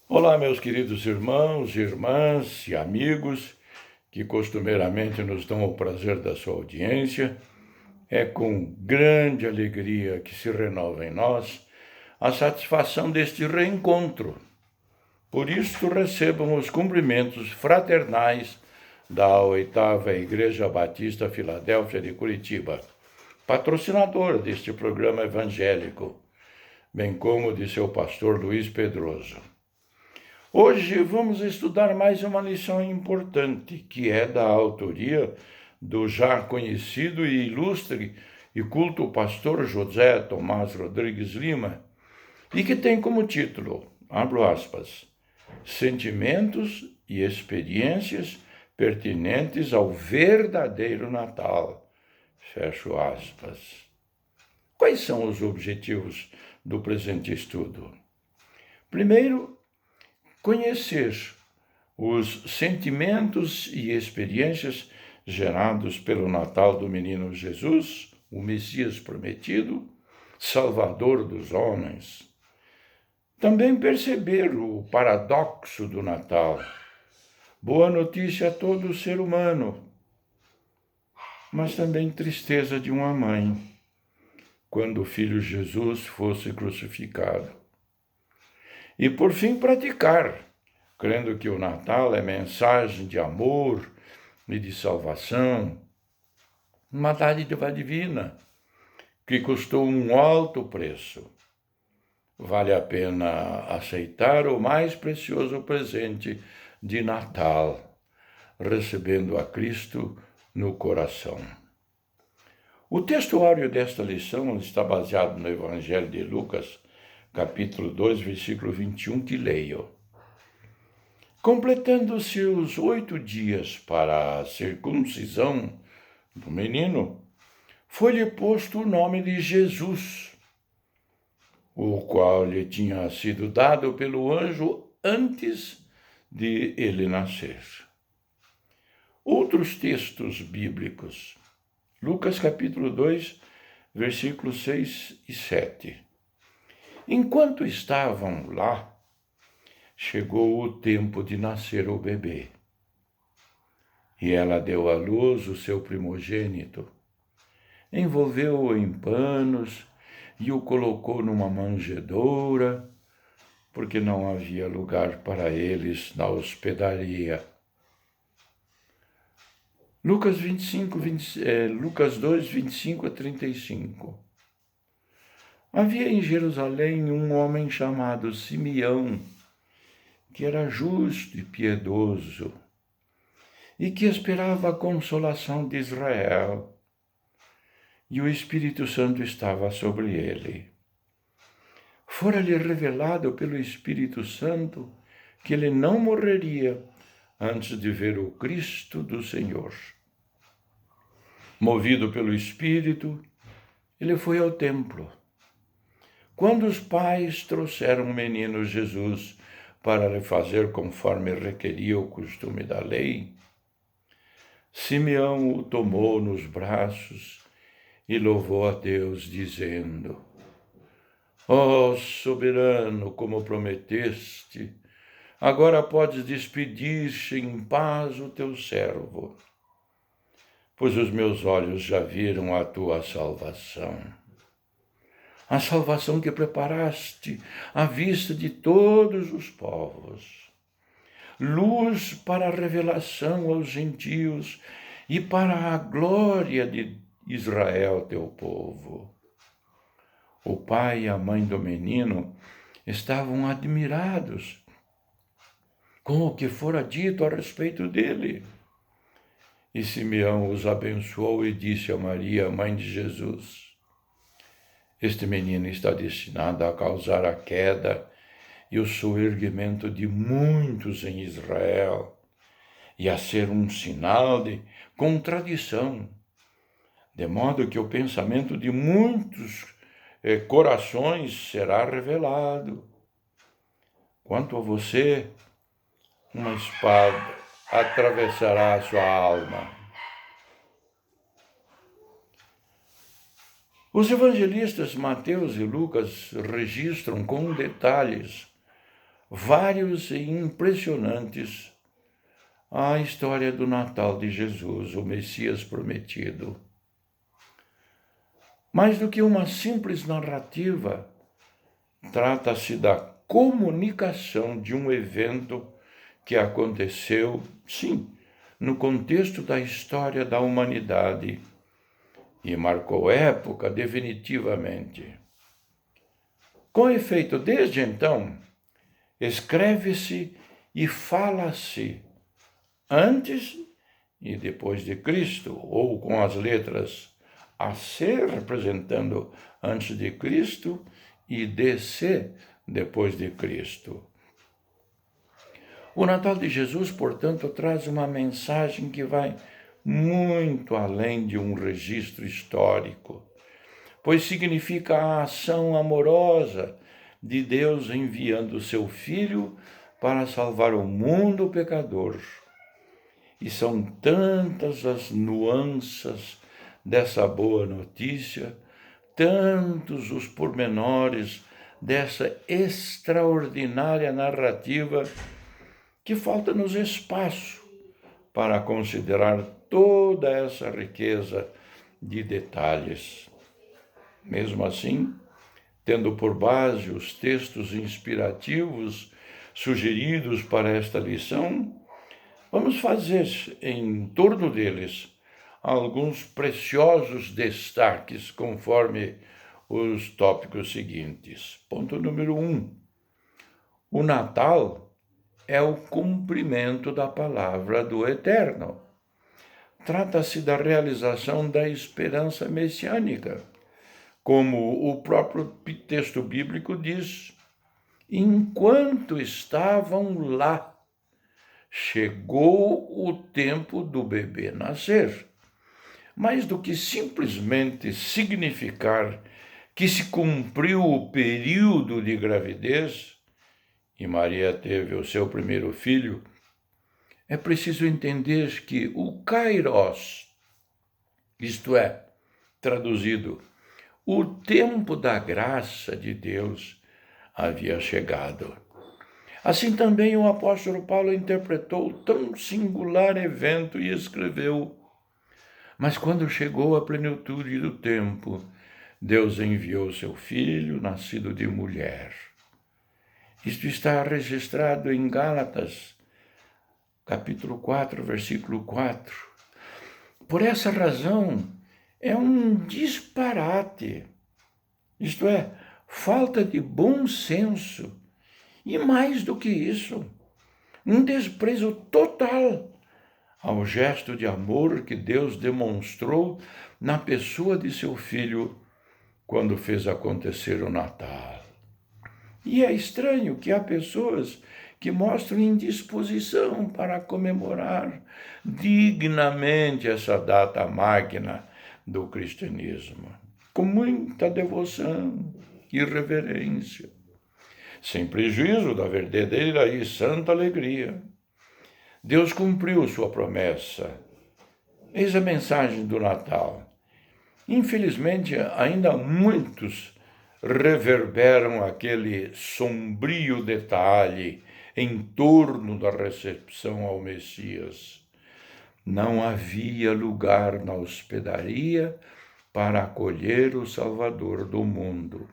Olá, meus queridos irmãos, irmãs e amigos que costumeiramente nos dão o prazer da sua audiência. É com grande alegria que se renova em nós a satisfação deste reencontro. Por isto, recebam os cumprimentos fraternais da 8ª Igreja Batista Filadélfia de Curitiba, patrocinadora deste programa evangélico, bem como de seu pastor Luiz Pedroso. Hoje vamos estudar mais uma lição importante, que é da autoria do já conhecido e ilustre e culto pastor José Tomás Rodrigues Lima, e que tem como título, abro aspas, Sentimentos e experiências pertinentes ao verdadeiro Natal, fecho aspas. Quais são os objetivos do presente estudo? Primeiro, conhecer os sentimentos e experiências gerados pelo Natal do Menino Jesus, o Messias prometido, Salvador dos homens. Também perceber o paradoxo do Natal. Boa notícia a todo ser humano, mas também tristeza de uma mãe, quando o filho Jesus fosse crucificado. E por fim, praticar, crendo que o Natal é mensagem de amor e de salvação, uma dádiva divina que custou um alto preço. Vale a pena aceitar o mais precioso presente de Natal, recebendo a Cristo no coração. O textuário desta lição está baseado no Evangelho de Lucas, capítulo 2, versículo 21, que leio. Completando-se os 8 dias para a circuncisão do menino, foi-lhe posto o nome de Jesus, o qual lhe tinha sido dado pelo anjo antes de ele nascer. Outros textos bíblicos. Lucas capítulo 2, versículos 6 e 7. Enquanto estavam lá, chegou o tempo de nascer o bebê. E ela deu à luz o seu primogênito, envolveu-o em panos e o colocou numa manjedoura, porque não havia lugar para eles na hospedaria. Lucas 2, 25 a 35. Havia em Jerusalém um homem chamado Simeão, que era justo e piedoso, e que esperava a consolação de Israel, e o Espírito Santo estava sobre ele. Fora-lhe revelado pelo Espírito Santo que ele não morreria antes de ver o Cristo do Senhor. Movido pelo Espírito, ele foi ao templo. Quando os pais trouxeram o menino Jesus para lhe fazer conforme requeria o costume da lei, Simeão o tomou nos braços e louvou a Deus, dizendo: Ó soberano, como prometeste, agora podes despedir-te em paz o teu servo, pois os meus olhos já viram a tua salvação. A salvação que preparaste à vista de todos os povos, luz para a revelação aos gentios e para a glória de Israel, teu povo. O pai e a mãe do menino estavam admirados com o que fora dito a respeito dele. E Simeão os abençoou e disse a Maria, mãe de Jesus: Este menino está destinado a causar a queda e o soerguimento de muitos em Israel, e a ser um sinal de contradição, de modo que o pensamento de muitos corações será revelado. Quanto a você, uma espada atravessará a sua alma. Os evangelistas Mateus e Lucas registram com detalhes vários e impressionantes a história do Natal de Jesus, o Messias prometido. Mais do que uma simples narrativa, trata-se da comunicação de um evento que aconteceu, sim, no contexto da história da humanidade e marcou época definitivamente. Com efeito, desde então, escreve-se e fala-se antes e depois de Cristo, ou com as letras AC representando antes de Cristo e DC depois de Cristo. O Natal de Jesus, portanto, traz uma mensagem que vai muito além de um registro histórico, pois significa a ação amorosa de Deus enviando seu Filho para salvar o mundo pecador. E são tantas as nuances dessa boa notícia, tantos os pormenores dessa extraordinária narrativa, que falta-nos espaço para considerar toda essa riqueza de detalhes. Mesmo assim, tendo por base os textos inspirativos sugeridos para esta lição, vamos fazer em torno deles alguns preciosos destaques conforme os tópicos seguintes. Ponto número 1. O Natal é o cumprimento da palavra do Eterno. Trata-se da realização da esperança messiânica, como o próprio texto bíblico diz: enquanto estavam lá, chegou o tempo do bebê nascer. Mais do que simplesmente significar que se cumpriu o período de gravidez e Maria teve o seu primeiro filho, é preciso entender que o Kairos, isto é, traduzido, o tempo da graça de Deus havia chegado. Assim também o apóstolo Paulo interpretou tão singular evento e escreveu: mas quando chegou a plenitude do tempo, Deus enviou seu filho, nascido de mulher. Isto está registrado em Gálatas, capítulo 4, versículo 4. Por essa razão, é um disparate, isto é, falta de bom senso, e mais do que isso, um desprezo total ao gesto de amor que Deus demonstrou na pessoa de seu Filho quando fez acontecer o Natal. E é estranho que há pessoas que mostram indisposição para comemorar dignamente essa data magna do cristianismo, com muita devoção e reverência, sem prejuízo da verdadeira e santa alegria. Deus cumpriu sua promessa. Eis a mensagem do Natal. Infelizmente, ainda muitos reverberam aquele sombrio detalhe em torno da recepção ao Messias. Não havia lugar na hospedaria para acolher o Salvador do mundo.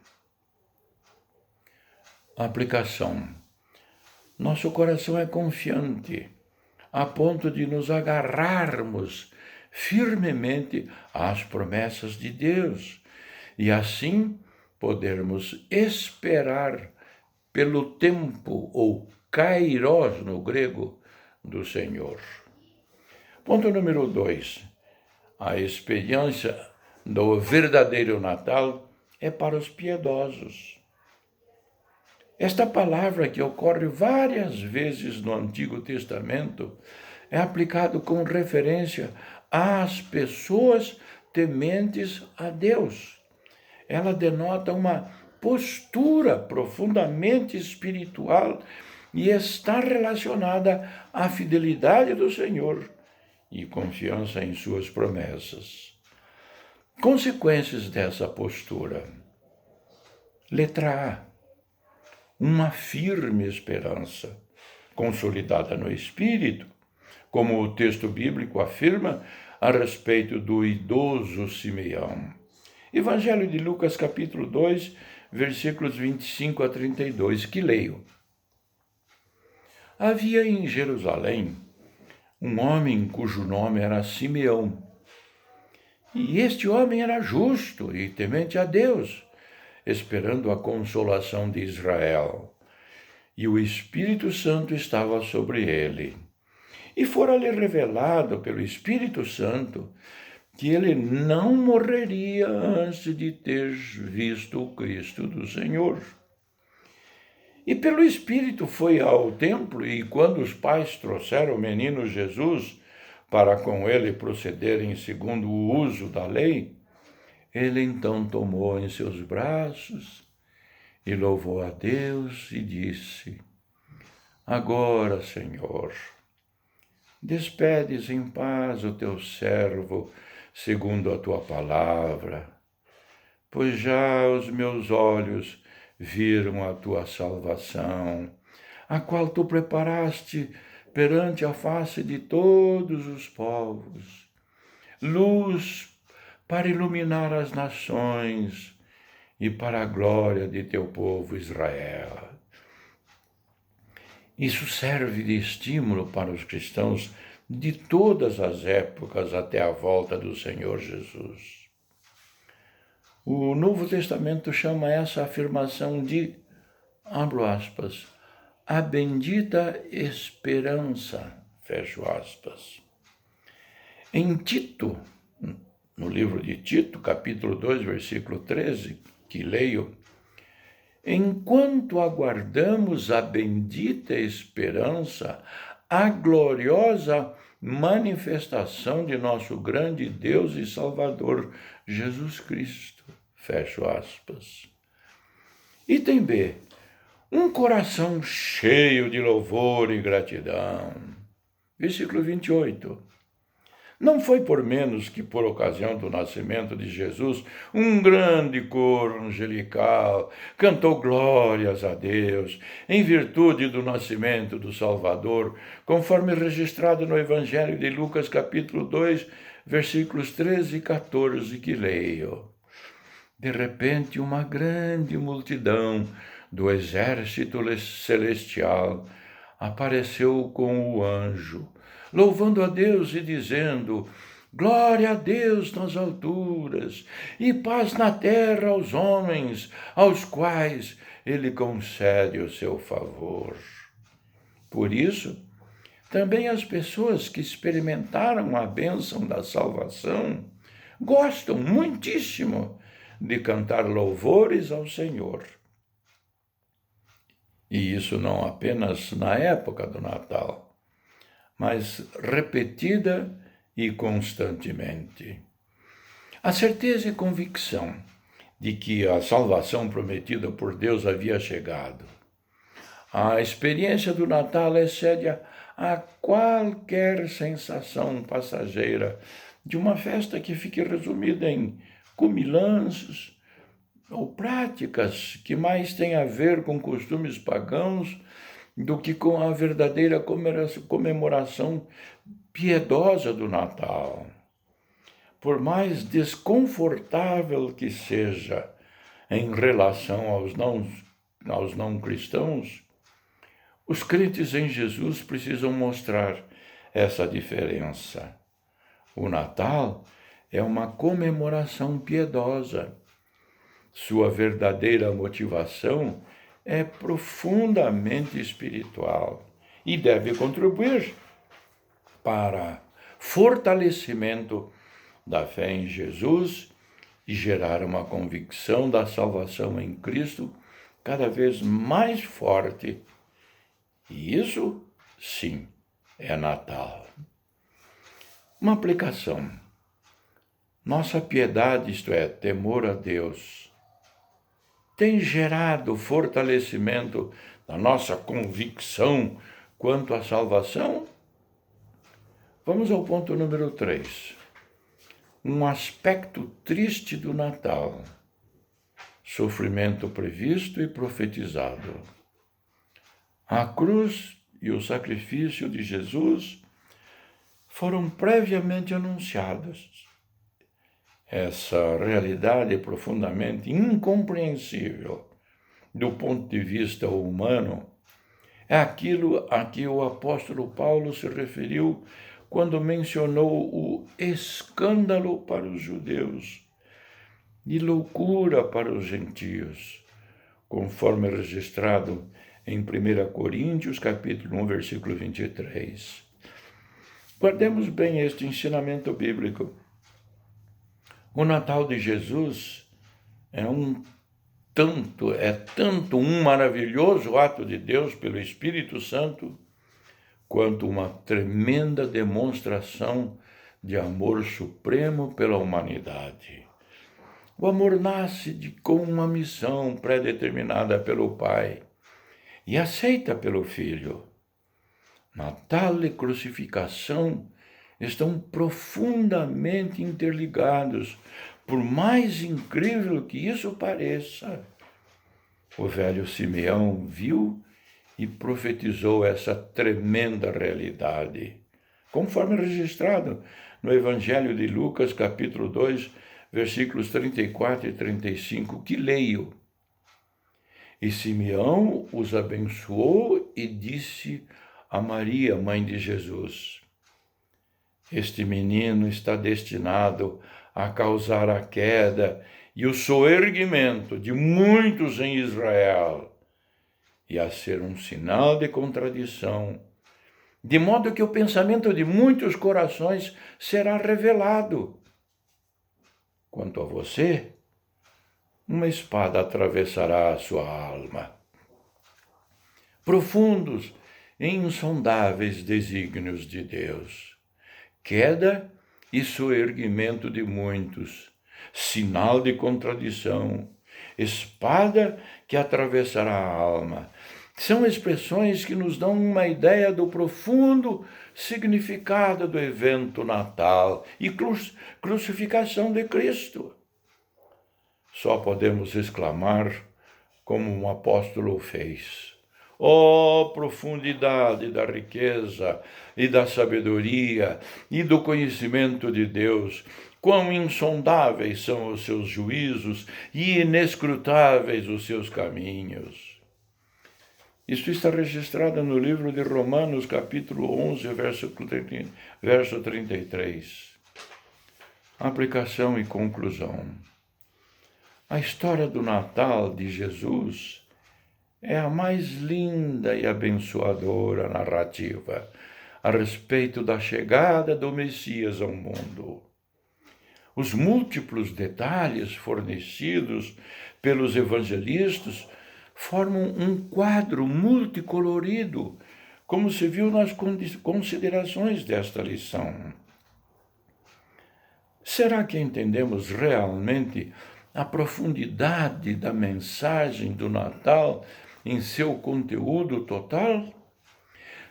Aplicação. Nosso coração é confiante, a ponto de nos agarrarmos firmemente às promessas de Deus e assim podermos esperar pelo tempo, ou kairos no grego, do Senhor. Ponto número 2. A experiência do verdadeiro Natal é para os piedosos. Esta palavra, que ocorre várias vezes no Antigo Testamento, é aplicado com referência às pessoas tementes a Deus. Ela denota uma postura profundamente espiritual e está relacionada à fidelidade do Senhor e confiança em suas promessas. Consequências dessa postura. Letra A. uma firme esperança, consolidada no Espírito, como o texto bíblico afirma a respeito do idoso Simeão. Evangelho de Lucas, capítulo 2, versículos 25 a 32, que leio. Havia em Jerusalém um homem cujo nome era Simeão. E este homem era justo e temente a Deus, esperando a consolação de Israel. E o Espírito Santo estava sobre ele. E fora-lhe revelado pelo Espírito Santo que ele não morreria antes de ter visto o Cristo do Senhor. E pelo Espírito foi ao templo, e quando os pais trouxeram o menino Jesus para com ele procederem segundo o uso da lei, ele então tomou em seus braços e louvou a Deus e disse: Agora, Senhor, despedes em paz o teu servo segundo a tua palavra, pois já os meus olhos viram a tua salvação, a qual tu preparaste perante a face de todos os povos, luz para iluminar as nações e para a glória de teu povo Israel. Isso serve de estímulo para os cristãos de todas as épocas até a volta do Senhor Jesus. O Novo Testamento chama essa afirmação de, abro aspas, a bendita esperança, fecho aspas. Em Tito, no livro de Tito, capítulo 2, versículo 13, que leio, enquanto aguardamos a bendita esperança, a gloriosa manifestação de nosso grande Deus e Salvador, Jesus Cristo. Fecho aspas. Item B. Um coração cheio de louvor e gratidão. Versículo 28. Não foi por menos que, por ocasião do nascimento de Jesus, um grande coro angelical cantou glórias a Deus, em virtude do nascimento do Salvador, conforme registrado no Evangelho de Lucas, capítulo 2, versículos 13 e 14, que leio. De repente, uma grande multidão do exército celestial apareceu com o anjo, louvando a Deus e dizendo: Glória a Deus nas alturas e paz na terra aos homens, aos quais ele concede o seu favor. Por isso, também as pessoas que experimentaram a bênção da salvação gostam muitíssimo de cantar louvores ao Senhor. E isso não apenas na época do Natal, mas repetida e constantemente. A certeza e convicção de que a salvação prometida por Deus havia chegado. A experiência do Natal excede a qualquer sensação passageira de uma festa que fique resumida em comilanços ou práticas que mais têm a ver com costumes pagãos do que com a verdadeira comemoração piedosa do Natal. Por mais desconfortável que seja em relação aos não cristãos, os crentes em Jesus precisam mostrar essa diferença. O Natal é uma comemoração piedosa. Sua verdadeira motivação é profundamente espiritual e deve contribuir para fortalecimento da fé em Jesus e gerar uma convicção da salvação em Cristo cada vez mais forte. E isso, sim, é Natal. Uma aplicação. Nossa piedade, isto é, temor a Deus, tem gerado fortalecimento da nossa convicção quanto à salvação? Vamos ao ponto número 3. Um aspecto triste do Natal. Sofrimento previsto e profetizado. A cruz e o sacrifício de Jesus foram previamente anunciados. Essa realidade profundamente incompreensível do ponto de vista humano é aquilo a que o apóstolo Paulo se referiu quando mencionou o escândalo para os judeus e loucura para os gentios, conforme registrado em 1 Coríntios, capítulo 1, versículo 23. Guardemos bem este ensinamento bíblico. O Natal de Jesus é tanto um maravilhoso ato de Deus pelo Espírito Santo, quanto uma tremenda demonstração de amor supremo pela humanidade. O amor nasce com uma missão pré-determinada pelo Pai e aceita pelo Filho. Natal e crucificação estão profundamente interligados, por mais incrível que isso pareça. O velho Simeão viu e profetizou essa tremenda realidade, conforme registrado no Evangelho de Lucas, capítulo 2, versículos 34 e 35, que leio. E Simeão os abençoou e disse a Maria, mãe de Jesus: este menino está destinado a causar a queda e o soerguimento de muitos em Israel, e a ser um sinal de contradição, de modo que o pensamento de muitos corações será revelado. Quanto a você, uma espada atravessará a sua alma. Profundos e insondáveis desígnios de Deus. Queda e soerguimento de muitos, sinal de contradição, espada que atravessará a alma. São expressões que nos dão uma ideia do profundo significado do evento natal e crucificação de Cristo. Só podemos exclamar, como um apóstolo fez: ó profundidade da riqueza e da sabedoria e do conhecimento de Deus! Quão insondáveis são os seus juízos e inescrutáveis os seus caminhos! Isso está registrado no livro de Romanos, capítulo 11, verso 33. Aplicação e conclusão. A história do Natal de Jesus é a mais linda e abençoadora narrativa a respeito da chegada do Messias ao mundo. Os múltiplos detalhes fornecidos pelos evangelistas formam um quadro multicolorido, como se viu nas considerações desta lição. Será que entendemos realmente a profundidade da mensagem do Natal em seu conteúdo total?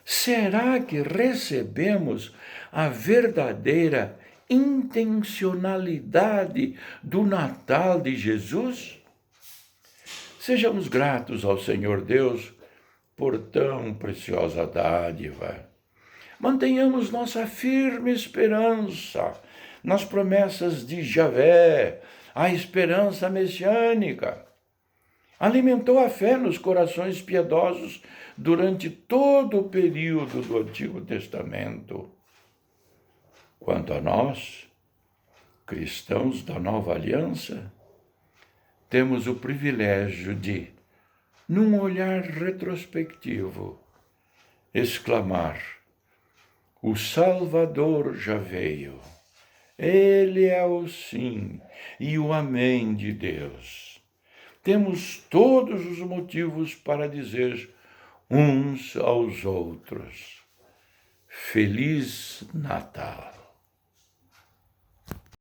Será que recebemos a verdadeira intencionalidade do Natal de Jesus? Sejamos gratos ao Senhor Deus por tão preciosa dádiva. Mantenhamos nossa firme esperança nas promessas de Javé, a esperança messiânica. Alimentou a fé nos corações piedosos durante todo o período do Antigo Testamento. Quanto a nós, cristãos da Nova Aliança, temos o privilégio de, num olhar retrospectivo, exclamar: o Salvador já veio. Ele é o sim e o amém de Deus. Temos todos os motivos para dizer uns aos outros: Feliz Natal!